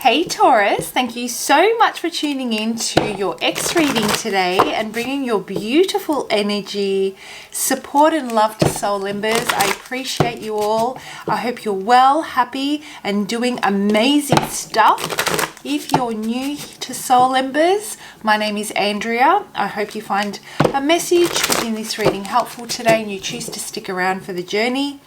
Hey Taurus, thank you so much for tuning in to your X reading today and bringing your beautiful energy, support and love to Soul Embers. I appreciate you all. I hope you're well, happy and doing amazing stuff. If you're new to Soul Embers, my name is Andrea. I hope you find a message within this reading helpful today and you choose to stick around for the journey.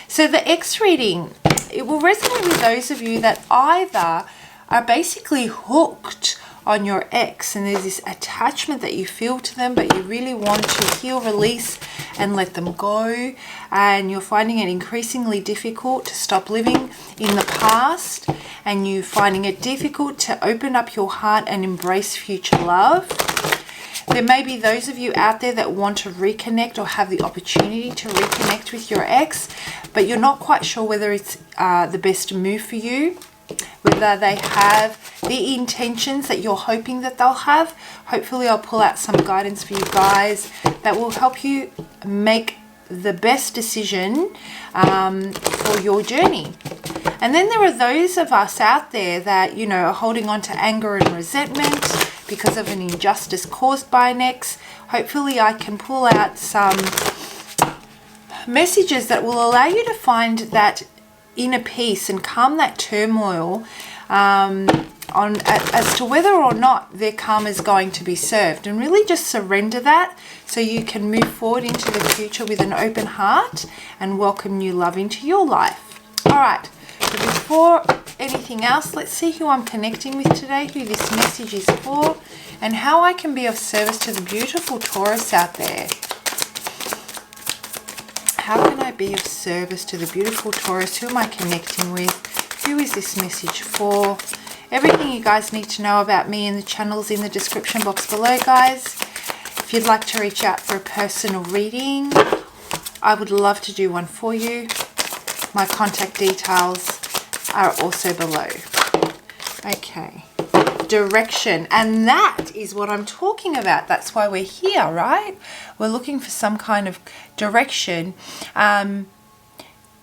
So the X reading, it will resonate with those of you that either are basically hooked on your ex and there's this attachment that you feel to them, but you really want to heal, release and let them go, and you're finding it increasingly difficult to stop living in the past, and you finding it difficult to open up your heart and embrace future love. There may be those of you out there that want to reconnect or have the opportunity to reconnect with your ex, but you're not quite sure whether it's the best move for you, whether they have the intentions that you're hoping that they'll have. Hopefully I'll pull out some guidance for you guys that will help you make the best decision for your journey. And then there are those of us out there that, you know, are holding on to anger and resentment because of an injustice caused by an ex. Hopefully I can pull out some messages that will allow you to find that inner peace and calm that turmoil as to whether or not their karma is going to be served, and really just surrender that so you can move forward into the future with an open heart and welcome new love into your life. All right, so before anything else, let's see who I'm connecting with today, who this message is for, and how I can be of service to the beautiful Taurus out there. How can I be of service to the beautiful Taurus? Who am I connecting with? Who is this message for? Everything you guys need to know about me and the channel's in the description box below, guys. If you'd like to reach out for a personal reading, I would love to do one for you. My contact details are also below. Okay. Direction, and that is what I'm talking about. That's why we're here, right? We're looking for some kind of direction.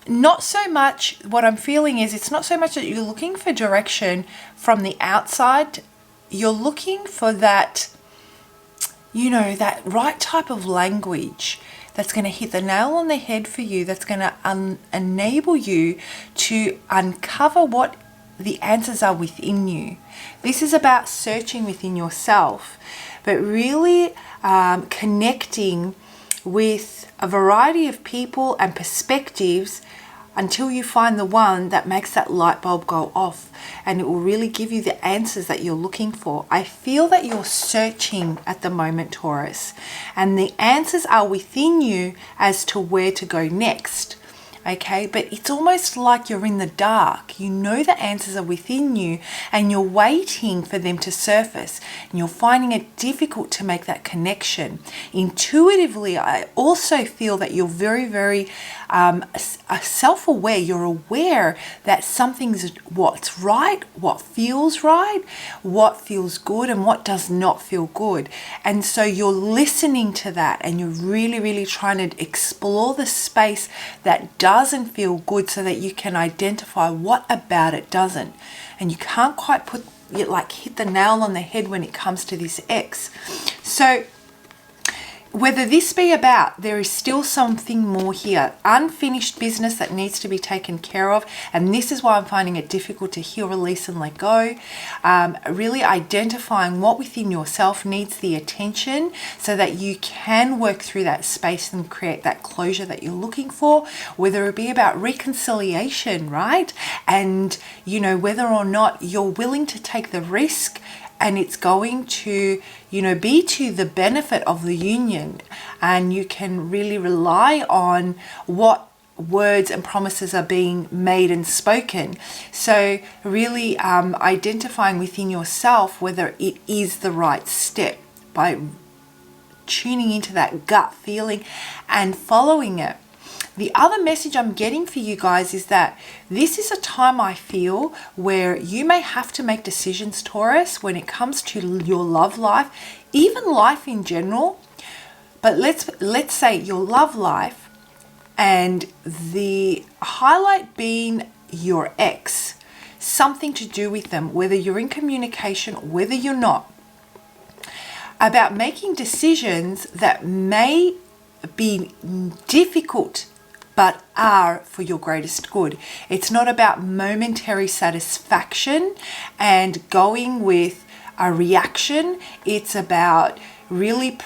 Not so much, what I'm feeling is it's not so much that you're looking for direction from the outside. You're looking for that, you know, that right type of language that's going to hit the nail on the head for you, that's going to enable you to uncover what the answers are within you. This is about searching within yourself, but really connecting with a variety of people and perspectives until you find the one that makes that light bulb go off, and it will really give you the answers that you're looking for. I feel that you're searching at the moment, Taurus, and the answers are within you as to where to go next. Okay, but it's almost like you're in the dark. You know the answers are within you and you're waiting for them to surface, and you're finding it difficult to make that connection. Intuitively, I also feel that you're very, very self-aware. You're aware that something's what's right, what feels good and what does not feel good. And so you're listening to that and you're really, really trying to explore the space that doesn't feel good so that you can identify what about it doesn't. And you can't quite hit the nail on the head when it comes to this ex. So whether this be about, there is still something more here, unfinished business that needs to be taken care of, and this is why I'm finding it difficult to heal, release and let go. Really identifying what within yourself needs the attention so that you can work through that space and create that closure that you're looking for, whether it be about reconciliation, right? And you know, whether or not you're willing to take the risk and it's going to, you know, be to the benefit of the union, and you can really rely on what words and promises are being made and spoken. So really identifying within yourself whether it is the right step by tuning into that gut feeling and following it. The other message I'm getting for you guys is that this is a time, I feel, where you may have to make decisions, Taurus, when it comes to your love life, even life in general. But let's say your love life, and the highlight being your ex. something to do with them, whether you're in communication, whether you're not, about making decisions that may be difficult but are for your greatest good. It's not about momentary satisfaction and going with a reaction. It's about really,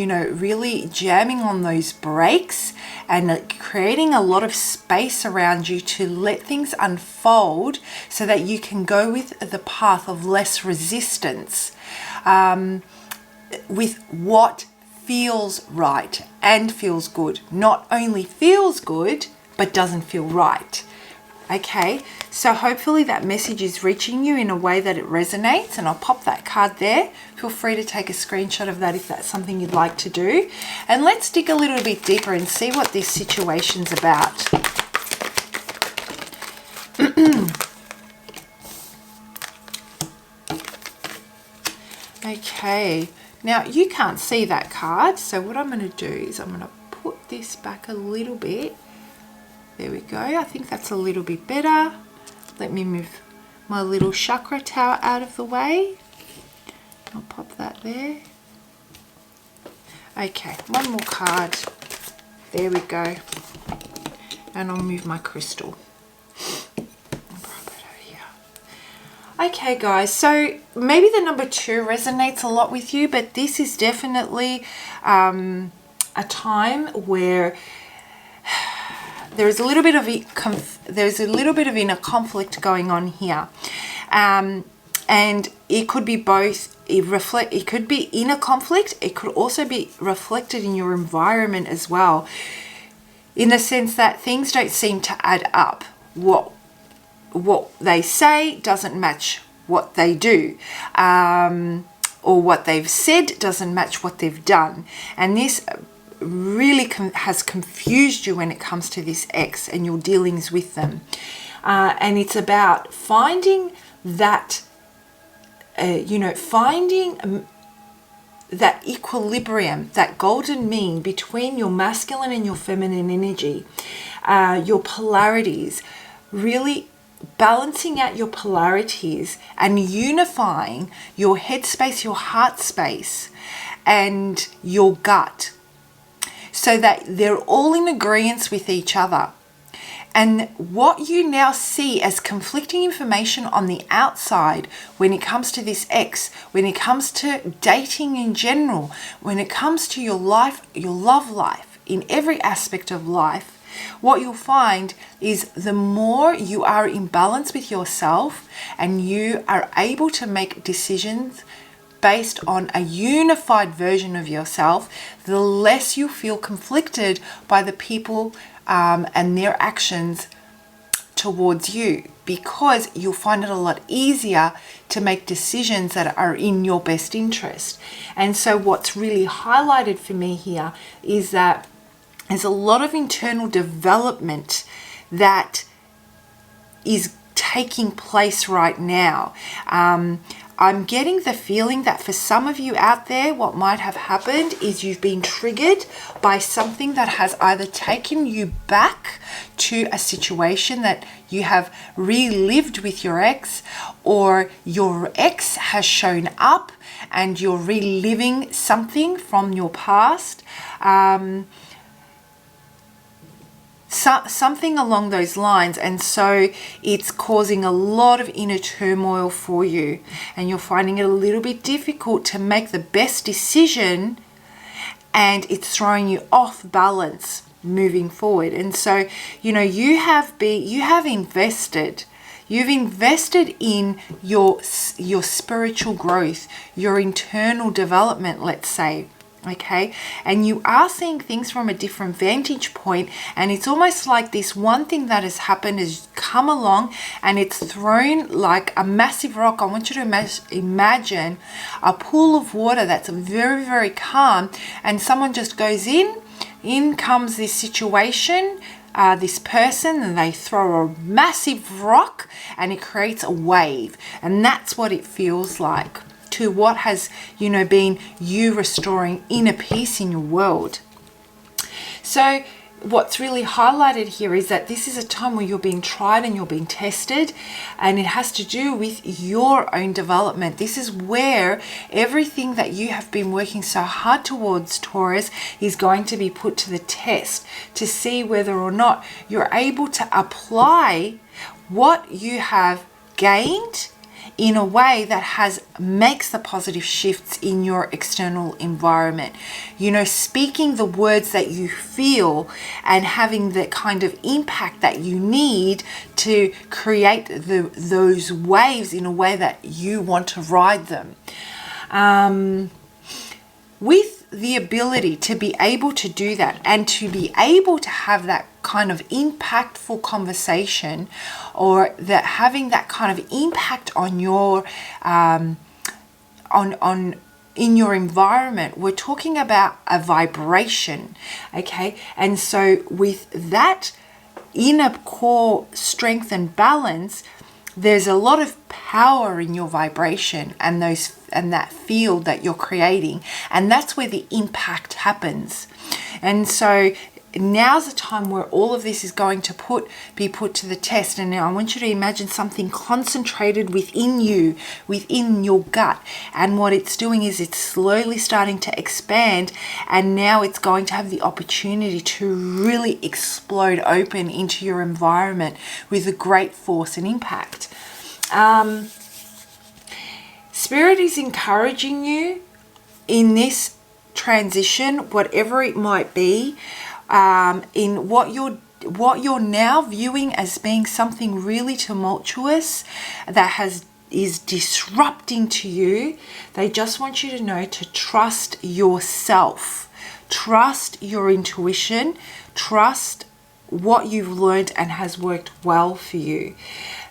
really jamming on those brakes and creating a lot of space around you to let things unfold so that you can go with the path of less resistance, with what feels right and feels good. Not only feels good, but doesn't feel right. Okay, so hopefully that message is reaching you in a way that it resonates, and I'll pop that card there. Feel free to take a screenshot of that if that's something you'd like to do. And let's dig a little bit deeper and see what this situation's about. Okay, now you can't see that card, so what I'm going to do is I'm going to put this back a little bit. There we go. I think that's a little bit better. Let me move my little chakra tower out of the way. I'll pop that there. Okay, one more card. There we go. And I'll move my crystal. I'll pop it over here. Okay, guys, so maybe the number 2 resonates a lot with you, but this is definitely a time where there's a little bit of inner conflict going on here, and it could be both. It could be inner conflict. It could also be reflected in your environment as well, in the sense that things don't seem to add up. What they say doesn't match what they do, or what they've said doesn't match what they've done, and this really has confused you when it comes to this ex and your dealings with them. And it's about finding that, finding that equilibrium, that golden mean between your masculine and your feminine energy, your polarities, really balancing out your polarities and unifying your headspace, your heart space, and your gut, so that they're all in agreement with each other. And what you now see as conflicting information on the outside when it comes to this ex, when it comes to dating in general, when it comes to your life, your love life, in every aspect of life, what you'll find is the more you are in balance with yourself and you are able to make decisions based on a unified version of yourself, the less you feel conflicted by the people and their actions towards you, because you'll find it a lot easier to make decisions that are in your best interest. And so what's really highlighted for me here is that there's a lot of internal development that is taking place right now. I'm getting the feeling that for some of you out there, what might have happened is you've been triggered by something that has either taken you back to a situation that you have relived with your ex, or your ex has shown up and you're reliving something from your past. Something along those lines, and so it's causing a lot of inner turmoil for you, and you're finding it a little bit difficult to make the best decision, and it's throwing you off balance moving forward. And so you have invested in your spiritual growth, your internal development, let's say. Okay, and you are seeing things from a different vantage point, and it's almost like this one thing that has happened has come along and it's thrown like a massive rock. I want you to imagine a pool of water that's very, very calm, and someone just goes in comes this situation, this person, and they throw a massive rock and it creates a wave, and that's what it feels like to what has been you restoring inner peace in your world. So what's really highlighted here is that this is a time where you're being tried and you're being tested, and it has to do with your own development. This is where everything that you have been working so hard towards, Taurus, is going to be put to the test to see whether or not you're able to apply what you have gained in a way that makes the positive shifts in your external environment. You know, speaking the words that you feel and having the kind of impact that you need to create those waves in a way that you want to ride them. With the ability to be able to do that and to be able to have that kind of impactful conversation, or that having that kind of impact on your in your environment, we're talking about a vibration, okay? And so with that inner core strength and balance, there's a lot of power in your vibration and that field that you're creating, and that's where the impact happens. And so now's the time where all of this is going to be put to the test. And now I want you to imagine something concentrated within you, within your gut, and what it's doing is it's slowly starting to expand, and now it's going to have the opportunity to really explode open into your environment with a great force and impact. Spirit is encouraging you in this transition, whatever it might be, in what you're now viewing as being something really tumultuous that is disrupting to you. They just want you to know to trust yourself, trust your intuition, trust what you've learned and has worked well for you.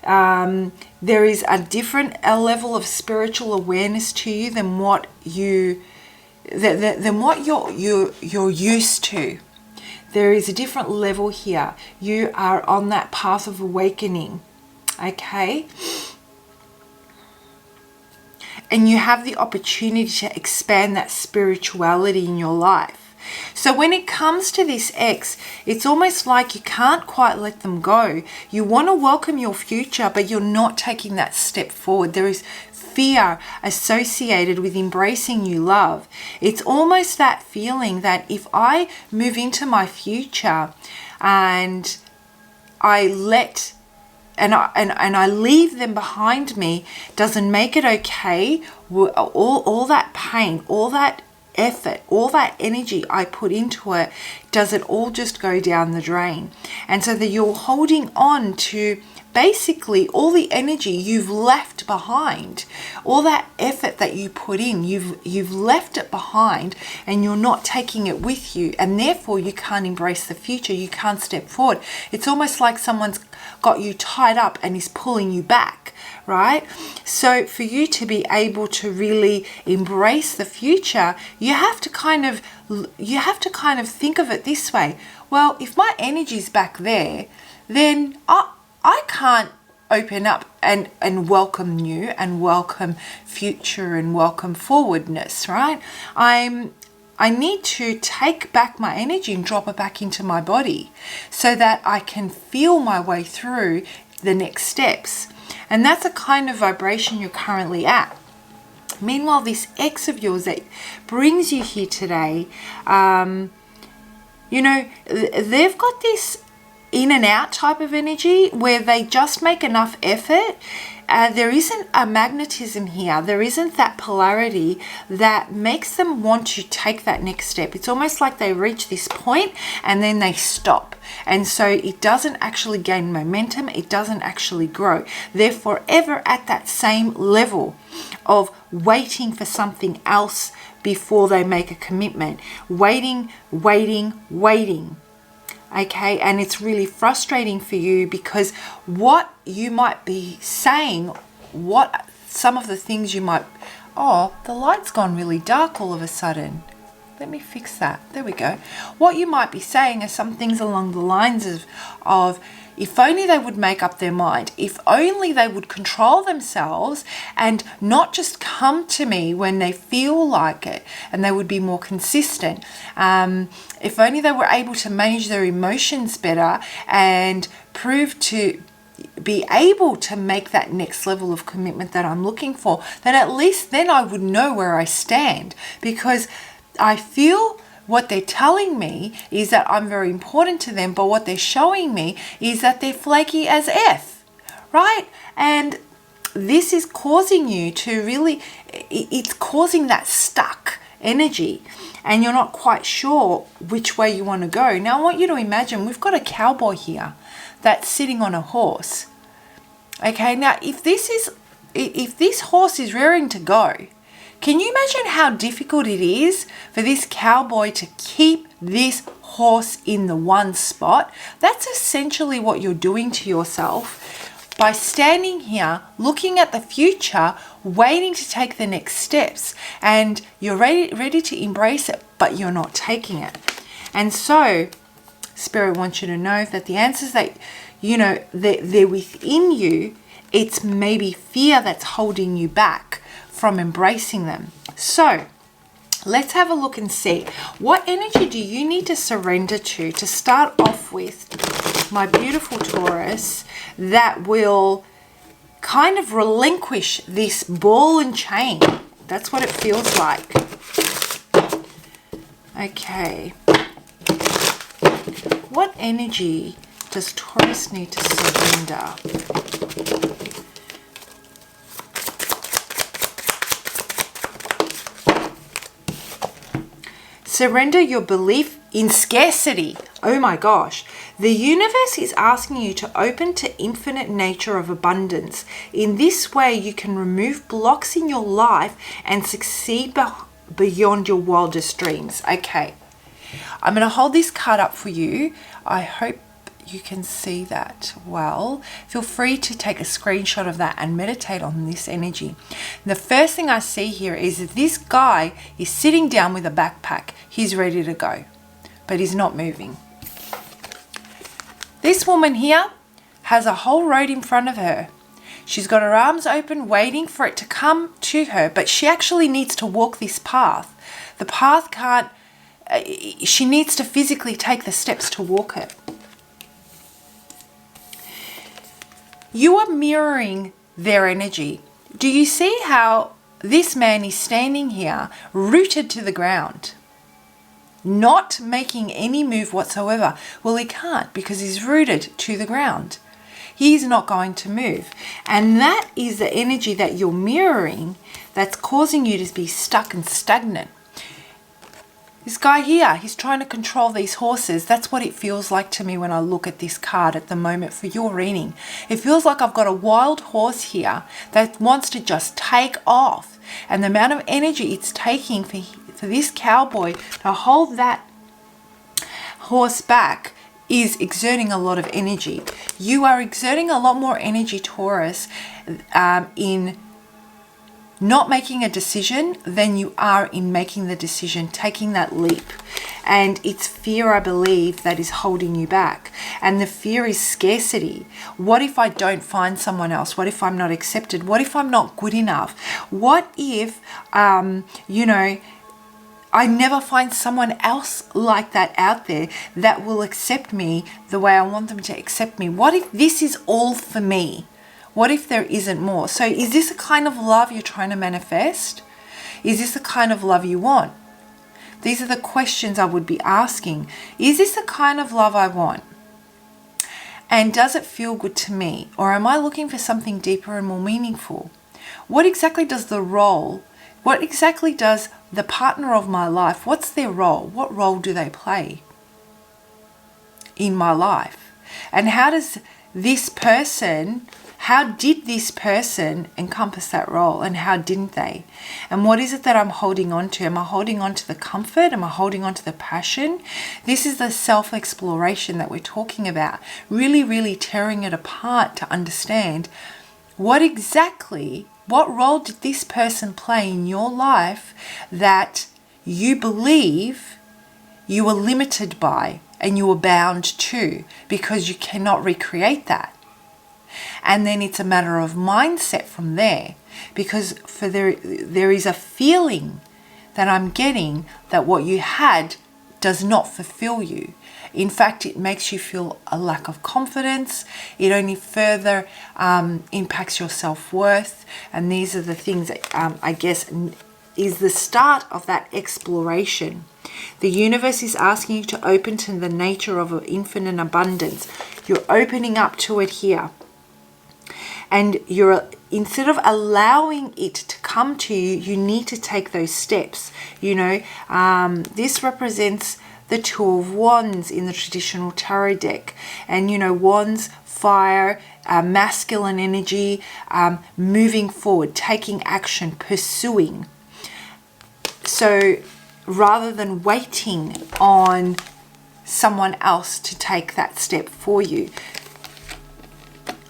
There is a different level of spiritual awareness to you than what you're used to. There is a different level here. You are on that path of awakening, okay? And you have the opportunity to expand that spirituality in your life. So when it comes to this ex, it's almost like you can't quite let them go. You want to welcome your future, but you're not taking that step forward. There is fear associated with embracing new love. It's almost that feeling that if I move into my future and I leave them behind me, doesn't make it okay. All that pain, all that effort, all that energy I put into it, does it all just go down the drain? And so that you're holding on to basically all the energy you've left behind, all that effort that you put in, you've left it behind, and you're not taking it with you, and therefore you can't embrace the future, you can't step forward. It's almost like someone's got you tied up and is pulling you back, right? So for you to be able to really embrace the future, you have to kind of think of it this way. Well, if my energy's back there, then I can't open up and welcome new and welcome future and welcome forwardness, right? I need to take back my energy and drop it back into my body so that I can feel my way through the next steps. And that's a kind of vibration you're currently at. Meanwhile, this ex of yours that brings you here today, they've got this in and out type of energy where they just make enough effort. There isn't a magnetism here. There isn't that polarity that makes them want to take that next step. It's almost like they reach this point and then they stop. And so it doesn't actually gain momentum. It doesn't actually grow. They're forever at that same level of waiting for something else before they make a commitment. Waiting. Okay, and it's really frustrating for you because what you might be saying, some of the things you might, the light's gone really dark all of a sudden. Let me fix that. There we go. What you might be saying are some things along the lines of If only they would make up their mind. If only they would control themselves and not just come to me when they feel like it, and they would be more consistent. If only they were able to manage their emotions better and prove to be able to make that next level of commitment that I'm looking for, then at least then I would know where I stand, because I feel what they're telling me is that I'm very important to them, but what they're showing me is that they're flaky as F, right? And this is causing you to really, it's causing that stuck energy, and you're not quite sure which way you want to go. Now I want you to imagine we've got a cowboy here that's sitting on a horse. Okay, now if this horse is rearing to go, can you imagine how difficult it is for this cowboy to keep this horse in the one spot? That's essentially what you're doing to yourself by standing here, looking at the future, waiting to take the next steps, and you're ready to embrace it, but you're not taking it. And so Spirit wants you to know that the answers that, they're within you. It's maybe fear that's holding you back from embracing them. So let's have a look and see, what energy do you need to surrender to start off with, my beautiful Taurus, that will kind of relinquish this ball and chain. That's what it feels like. Okay. What energy does Taurus need to surrender? Surrender your belief in scarcity. Oh my gosh. The universe is asking you to open to infinite nature of abundance. In this way, you can remove blocks in your life and succeed beyond your wildest dreams. Okay. I'm going to hold this card up for you. I hope you can see that well. Feel free to take a screenshot of that and meditate on this energy. The first thing I see here is that this guy is sitting down with a backpack. He's ready to go, but he's not moving. This woman here has a whole road in front of her. She's got her arms open, waiting for it to come to her, but she actually needs to walk this path. The path can't, she needs to physically take the steps to walk it. You are mirroring their energy. Do you see how this man is standing here rooted to the ground, not making any move whatsoever? Well, he can't, because he's rooted to the ground. He's not going to move. And that is the energy that you're mirroring that's causing you to be stuck and stagnant. This guy here, he's trying to control these horses. That's what it feels like to me when I look at this card at the moment for your reading. It feels like I've got a wild horse here that wants to just take off. And the amount of energy it's taking for this cowboy to hold that horse back is exerting a lot of energy. You are exerting a lot more energy, Taurus, in not making a decision than you are in making the decision, taking that leap. And it's fear, I believe, that is holding you back. And the fear is scarcity. What if I don't find someone else? What if I'm not accepted? What if I'm not good enough? What if, I never find someone else like that out there that will accept me the way I want them to accept me? What if this is all for me? What if there isn't more? So is this a kind of love you're trying to manifest? Is this the kind of love you want? These are the questions I would be asking. Is this the kind of love I want? And does it feel good to me? Or am I looking for something deeper and more meaningful? What exactly does the partner of my life, what's their role? What role do they play in my life? And how did this person encompass that role, and how didn't they? And what is it that I'm holding on to? Am I holding on to the comfort? Am I holding on to the passion? This is the self-exploration that we're talking about. Really, really tearing it apart to understand what role did this person play in your life that you believe you are limited by and you are bound to, because you cannot recreate that. And then it's a matter of mindset from there, because there is a feeling that I'm getting that what you had does not fulfill you. In fact, it makes you feel a lack of confidence. It only further impacts your self-worth. And these are the things that I guess is the start of that exploration. The universe is asking you to open to the nature of infinite abundance. You're opening up to it here. And instead of allowing it to come to you, you need to take those steps. This represents the Two of Wands in the traditional tarot deck. And, wands, fire, masculine energy, moving forward, taking action, pursuing. So rather than waiting on someone else to take that step for you,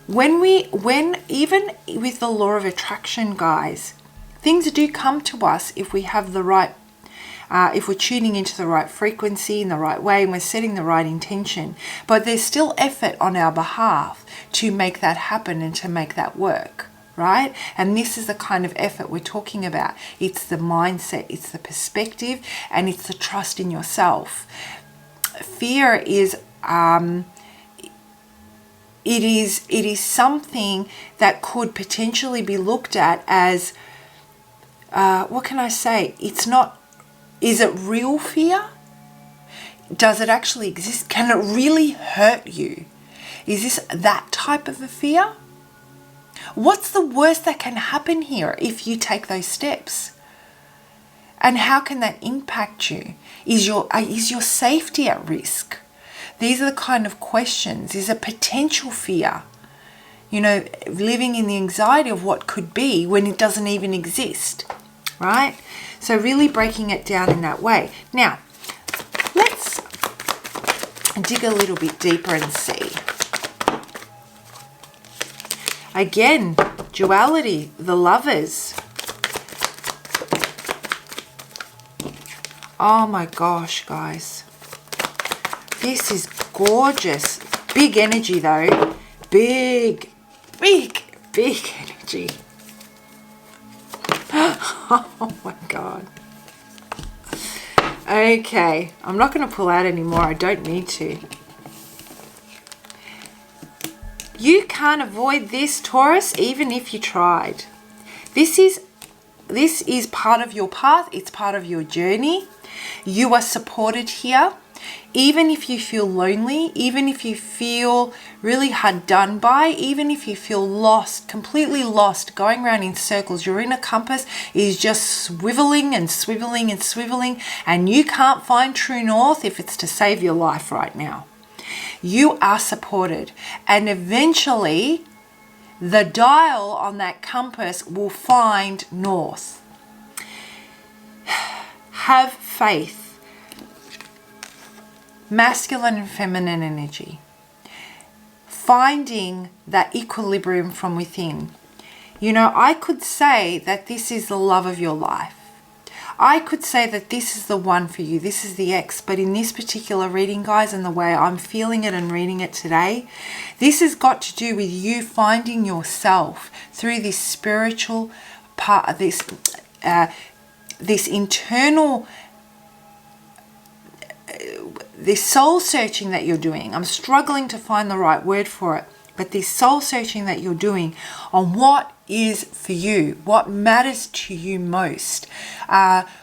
when even with the law of attraction, guys, things do come to us if we have the right, if we're tuning into the right frequency in the right way and we're setting the right intention. But there's still effort on our behalf to make that happen and to make that work, right? And this is the kind of effort we're talking about. It's the mindset, it's the perspective, and it's the trust in yourself. Fear is it is something that could potentially be looked at as, what can I say? It's not, is it real fear? Does it actually exist? Can it really hurt you? Is this that type of a fear? What's the worst that can happen here if you take those steps? And how can that impact you? Is your safety at risk? These are the kind of questions. Is a potential fear, living in the anxiety of what could be when it doesn't even exist, right? So really breaking it down in that way. Now, let's dig a little bit deeper and see. Again, duality, the Lovers. Oh my gosh, guys. This is gorgeous. Big energy though. Big energy. Oh my God. Okay, I'm not going to pull out anymore. I don't need to. You can't avoid this, Taurus, even if you tried. This is part of your path. It's part of your journey. You are supported here. Even if you feel lonely, even if you feel really hard done by, even if you feel lost, completely lost, going around in circles, your inner compass is just swiveling and swiveling and swiveling, and you can't find true north if it's to save your life right now. You are supported, and eventually the dial on that compass will find north. Have faith. Masculine and feminine energy. Finding that equilibrium from within. I could say that this is the love of your life. I could say that this is the one for you. This is the X. But in this particular reading, guys, and the way I'm feeling it and reading it today, this has got to do with you finding yourself through this spiritual part, this internal, this soul searching that you're doing. I'm struggling to find the right word for it, but this soul searching that you're doing on what is for you, what matters to you most,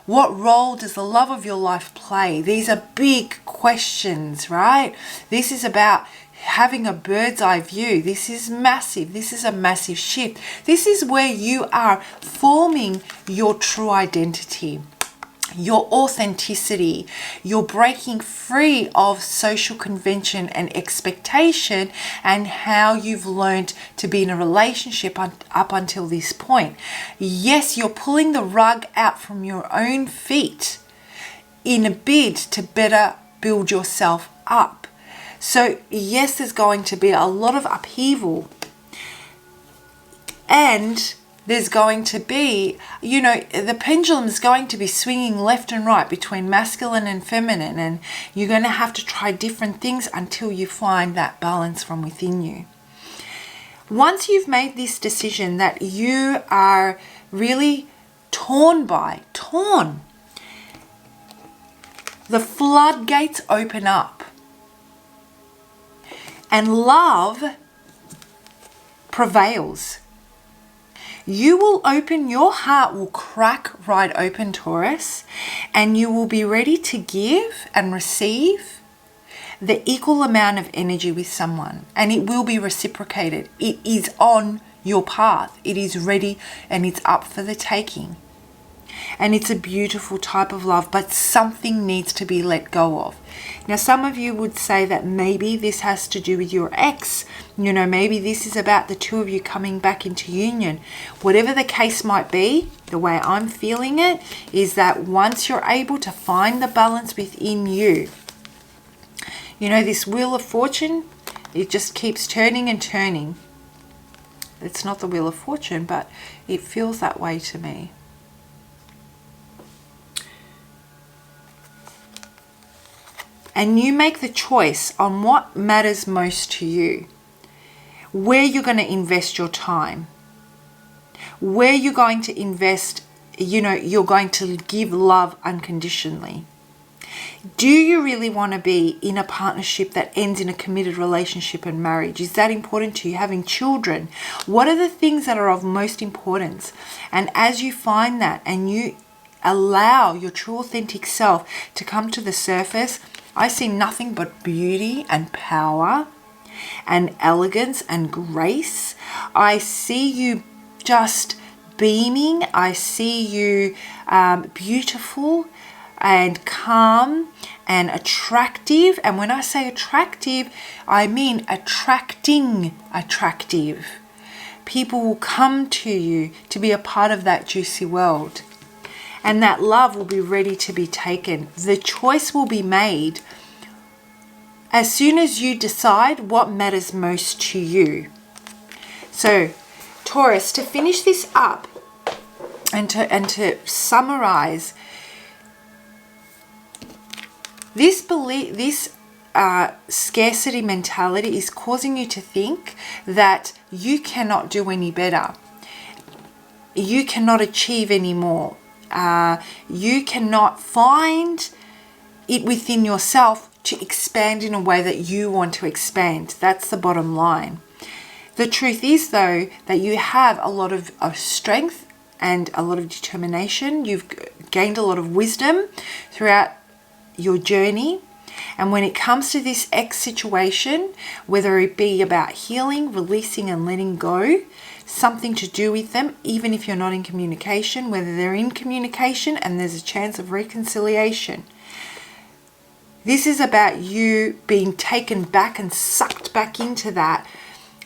what role does the love of your life play? These are big questions, right? This is about having a bird's eye view. This is massive. This is a massive shift. This is where you are forming your true identity, your authenticity. You're breaking free of social convention and expectation and how you've learned to be in a relationship up until this point. Yes, you're pulling the rug out from your own feet in a bid to better build yourself up. So yes, there's going to be a lot of upheaval, and there's going to be, the pendulum is going to be swinging left and right between masculine and feminine, and you're going to have to try different things until you find that balance from within you. Once you've made this decision that you are really torn, the floodgates open up and love prevails. You will open, your heart will crack right open, Taurus, and you will be ready to give and receive the equal amount of energy with someone, and it will be reciprocated. It is on your path. It is ready and it's up for the taking. And it's a beautiful type of love, but something needs to be let go of. Now, some of you would say that maybe this has to do with your ex. Maybe this is about the two of you coming back into union. Whatever the case might be, the way I'm feeling it is that once you're able to find the balance within you, this wheel of fortune, it just keeps turning and turning. It's not the wheel of fortune, but it feels that way to me. And you make the choice on what matters most to you, where you're going to invest your time, where you're going to invest, you're going to give love unconditionally. Do you really want to be in a partnership that ends in a committed relationship and marriage? Is that important to you? Having children? What are the things that are of most importance? And as you find that and you allow your true authentic self to come to the surface, I see nothing but beauty and power and elegance and grace. I see you just beaming. I see you beautiful and calm and attractive. And when I say attractive, I mean attractive. People will come to you to be a part of that juicy world. And that love will be ready to be taken. The choice will be made as soon as you decide what matters most to you. So, Taurus, to finish this up and to summarize, this scarcity mentality is causing you to think that you cannot do any better. You cannot achieve any more. You cannot find it within yourself to expand in a way that you want to expand. That's the bottom line. The truth is, though, that you have a lot of strength and a lot of determination. You've gained a lot of wisdom throughout your journey. And when it comes to this ex situation, whether it be about healing, releasing and letting go, something to do with them, even if you're not in communication, whether they're in communication and there's a chance of reconciliation. This is about you being taken back and sucked back into that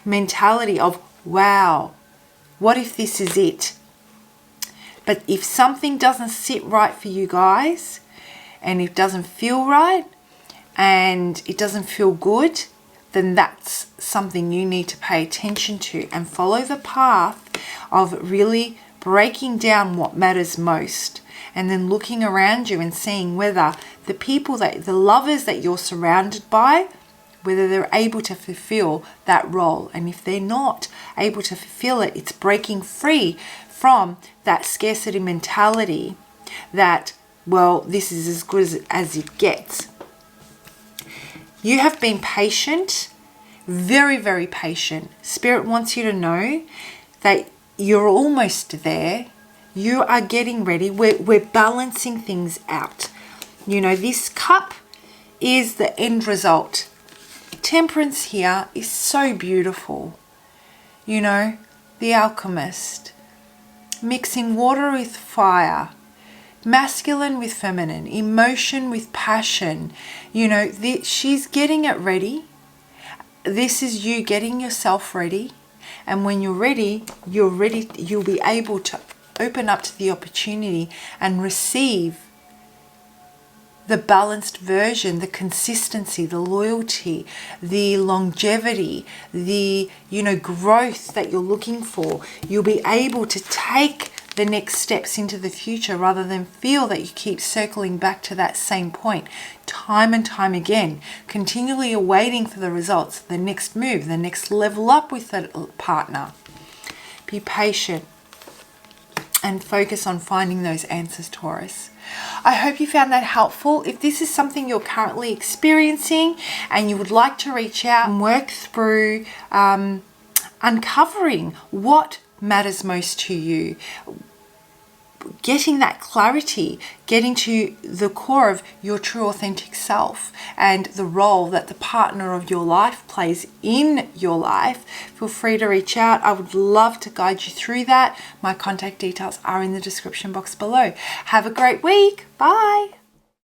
mentality of, wow, what if this is it? But if something doesn't sit right for you guys, and it doesn't feel right, and it doesn't feel good, then that's something you need to pay attention to and follow the path of really breaking down what matters most, and then looking around you and seeing whether the lovers that you're surrounded by, whether they're able to fulfill that role. And if they're not able to fulfill it, it's breaking free from that scarcity mentality that, well, this is as good as it gets. You have been patient, very, very patient. Spirit wants you to know that you're almost there. You are getting ready. We're balancing things out. This cup is the end result. Temperance here is so beautiful. The alchemist. Mixing water with fire. Masculine with feminine. Emotion with passion. She's getting it ready. This is you getting yourself ready. And when you're ready, you'll be able to open up to the opportunity and receive the balanced version, the consistency, the loyalty, the longevity, the, growth that you're looking for. You'll be able to take the next steps into the future rather than feel that you keep circling back to that same point time and time again, continually awaiting for the results, the next move, the next level up with that partner. Be patient and focus on finding those answers, Taurus. I hope you found that helpful. If this is something you're currently experiencing and you would like to reach out and work through uncovering what matters most to you, getting that clarity, getting to the core of your true authentic self and the role that the partner of your life plays in your life, feel free to reach out. I would love to guide you through that. My contact details are in the description box below. Have a great week. Bye.